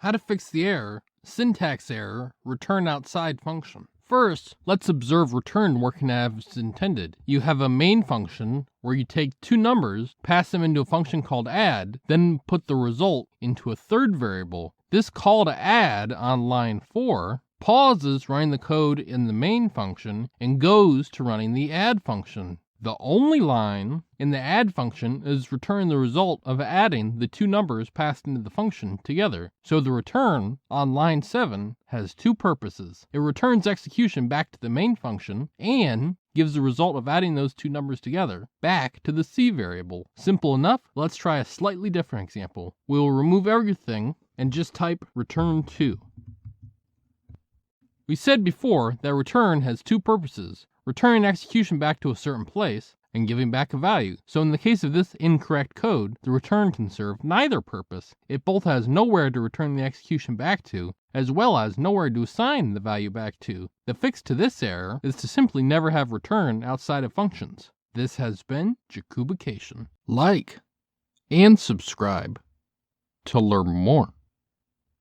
How to fix the error, syntax error, return outside function. First, let's observe return working as intended. You have a main function where you take two numbers, pass them into a function called add, then put the result into a third variable. This call to add on line 4 pauses running the code in the main function and goes to running the add function. The only line in the add function is return the result of adding the two numbers passed into the function together. So the return on line 7 has two purposes. It returns execution back to the main function and gives the result of adding those two numbers together back to the C variable. Simple enough? Let's try a slightly different example. We'll remove everything and just type return 2. We said before that return has two purposes: returning execution back to a certain place and giving back a value. So in the case of this incorrect code, the return can serve neither purpose. It both has nowhere to return the execution back to, as well as nowhere to assign the value back to. The fix to this error is to simply never have return outside of functions. This has been Jakubication. Like and subscribe to learn more.